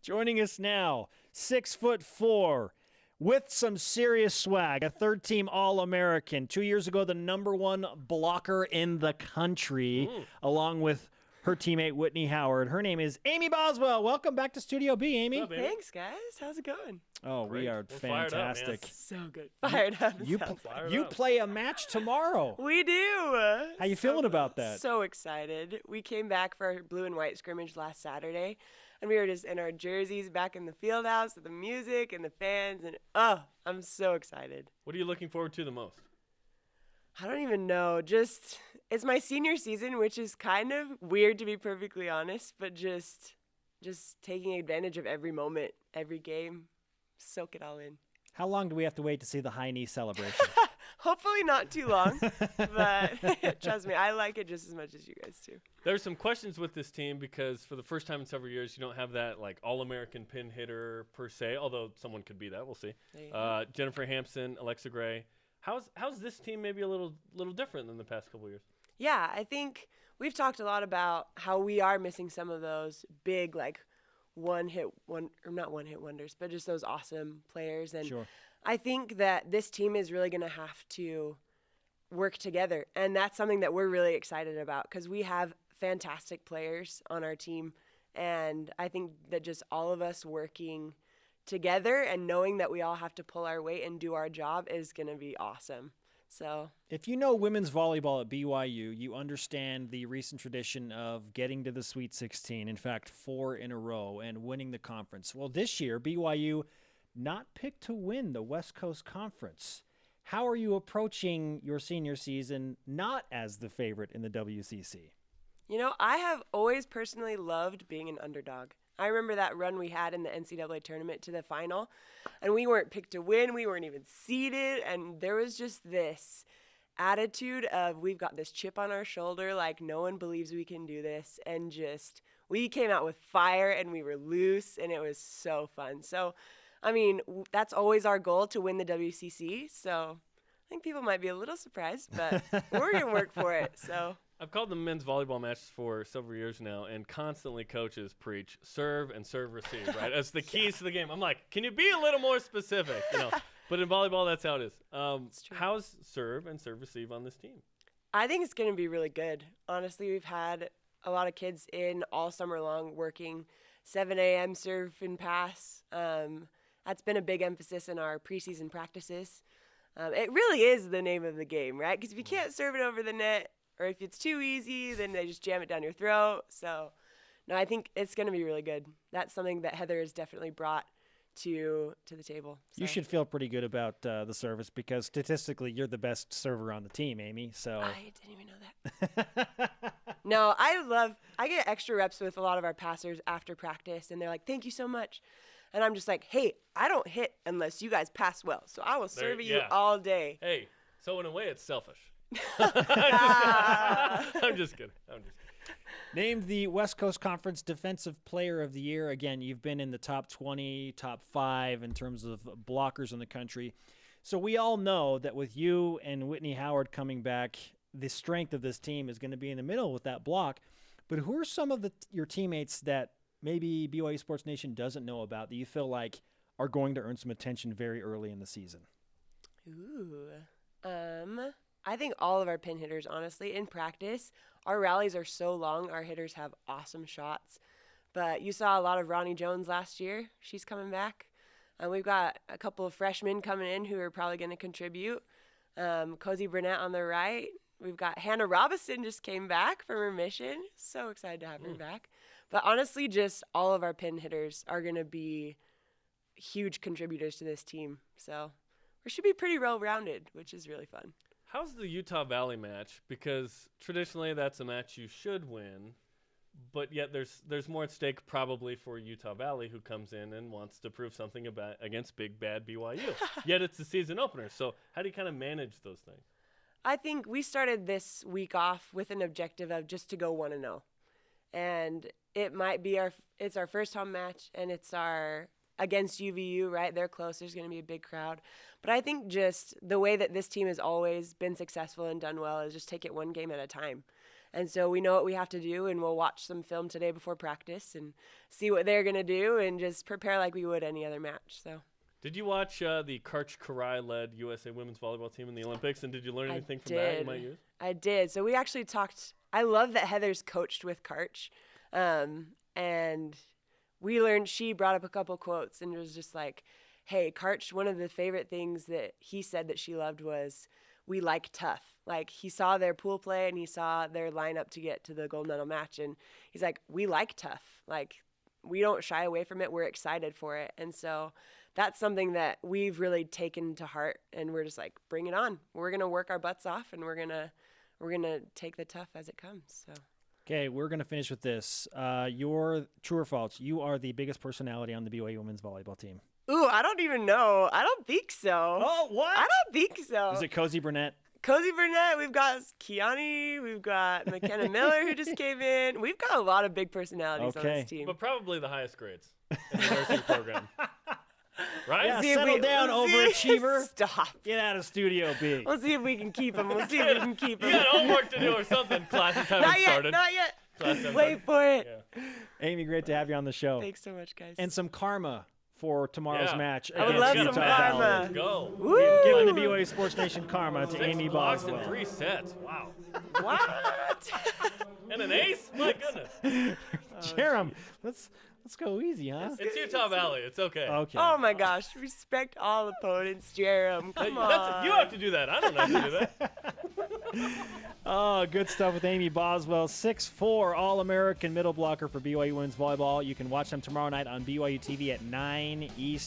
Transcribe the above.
Joining us now, 6'4", with some serious swag, a third-team All-American. 2 years ago, the #1 blocker in the country, along with her teammate Whitney Howard. Her name is Amy Boswell. Welcome back to Studio B, Amy. What's up, Amy? Thanks, guys. How's it going? Oh, Great. we are We're fired up, fantastic. man. So good. Fired up. You play a match tomorrow. We do. How you feeling about that? So excited. We came back for our blue and white scrimmage last Saturday, and we were just in our jerseys back in the field house with the music and the fans, and I'm so excited. What are you looking forward to the most? I don't even know. Just, it's my senior season, which is kind of weird to be perfectly honest, but just taking advantage of every moment, every game, soak it all in. How long do we have to wait to see the high knee celebration? Hopefully not too long, but trust me, I like it just as much as you guys do. There's some questions with this team because for the first time in several years, you don't have that like All-American pin hitter per se, although someone could be that. We'll see. Jennifer Hampson, Alexa Gray. How's this team maybe a little different than the past couple years? Yeah, I think we've talked a lot about how we are missing some of those big, like, not one-hit wonders, but just those awesome players. And Sure. I think that this team is really going to have to work together. And that's something that we're really excited about because we have fantastic players on our team. And I think that just all of us working together and knowing that we all have to pull our weight and do our job is going to be awesome. So if you know women's volleyball at BYU, you understand the recent tradition of getting to the Sweet 16, in fact, 4 in a row, and winning the conference. Well, this year, BYU not picked to win the West Coast Conference. How are you approaching your senior season not as the favorite in the WCC? You know, I have always personally loved being an underdog. I remember that run we had in the NCAA tournament to the final, and we weren't picked to win. We weren't even seeded, and there was just this attitude of we've got this chip on our shoulder, like no one believes we can do this, and just we came out with fire, and we were loose, and it was so fun. So, I mean, that's always our goal, to win the WCC, so I think people might be a little surprised, but we're going to work for it, so. I've called the men's volleyball matches for several years now, and constantly coaches preach serve and serve receive, right? As the keys to the game. I'm like, can you be a little more specific? But in volleyball, that's how it is. How's serve and serve receive on this team? I think it's going to be really good. Honestly, we've had a lot of kids in all summer long working 7 a.m. serve and pass. That's been a big emphasis in our preseason practices. It really is the name of the game, right? Because if you can't serve it over the net, or if it's too easy, then they just jam it down your throat. So, no, I think it's going to be really good. That's something that Heather has definitely brought to the table. So. You should feel pretty good about the service because statistically you're the best server on the team, Amy. So I didn't even know that. No, I get extra reps with a lot of our passers after practice, and they're like, thank you so much. And I'm just like, hey, I don't hit unless you guys pass well. So I will serve you all day. Hey, so in a way it's selfish. I'm just kidding. Named the West Coast Conference Defensive Player of the Year. Again, you've been in the top 20, top 5 in terms of blockers in the country. So we all know that with you and Whitney Howard coming back, the strength of this team is going to be in the middle with that block. But who are some of your teammates that maybe BYU Sports Nation doesn't know about that you feel like are going to earn some attention very early in the season? I think all of our pin hitters, honestly, in practice, our rallies are so long. Our hitters have awesome shots. But you saw a lot of Ronnie Jones last year. She's coming back. We've got a couple of freshmen coming in who are probably going to contribute. Cozy Burnett on the right. We've got Hannah Robinson just came back from remission. So excited to have her back. But honestly, just all of our pin hitters are going to be huge contributors to this team. So we should be pretty well-rounded, which is really fun. How's the Utah Valley match? Because traditionally that's a match you should win, but yet there's more at stake probably for Utah Valley, who comes in and wants to prove something against big bad BYU. Yet it's the season opener. So how do you kind of manage those things? I think we started this week off with an objective of just to go 1-0. And it might be it's our first home match, and it's our against UVU, right? They're close. There's going to be a big crowd. But I think just the way that this team has always been successful and done well is just take it one game at a time. And so we know what we have to do, and we'll watch some film today before practice and see what they're going to do and just prepare like we would any other match. So. Did you watch the Karch Karai-led USA women's volleyball team in the Olympics, and did you learn anything from that you might use? I did. So we actually talked. I love that Heather's coached with Karch, and we learned. She brought up a couple quotes and was just like, "Hey, Karch, one of the favorite things that he said that she loved was we like tough. Like he saw their pool play and he saw their lineup to get to the gold medal match, and he's like, we like tough. Like we don't shy away from it. We're excited for it, and so." That's something that we've really taken to heart, and we're just like, bring it on. We're gonna work our butts off, and we're gonna take the tough as it comes. So. Okay, we're gonna finish with this. Your true or false? You are the biggest personality on the BYU women's volleyball team. Ooh, I don't even know. I don't think so. Oh, what? I don't think so. Is it Cozy Burnett? Cozy Burnett. We've got Kiani. We've got McKenna Miller who just came in. We've got a lot of big personalities on this team. But probably the highest grades in the nursing program. Right? Yeah, settle down, overachiever. Stop. Get out of Studio B. We'll see if we can keep him. We'll see if we can keep him. You got homework to do or something. Classes haven't started. Not yet. Wait for it. Yeah. Amy, great to have you on the show. Thanks so much, guys. And some karma for tomorrow's match. I would love some karma. Let's go. Woo! Giving the BYU Sports Nation karma to 6 Amy blocks Boswell. in 3 sets. Wow. What? And an ace? My goodness. Jarom, let's go easy, huh? It's Utah Valley. It's okay. Okay. Oh my gosh! Respect all opponents, Jarom. Come on. You have to do that. I don't know how to do that. Oh, good stuff with Amy Boswell. 6'4", All-American middle blocker for BYU women's volleyball. You can watch them tomorrow night on BYUtv at 9 East.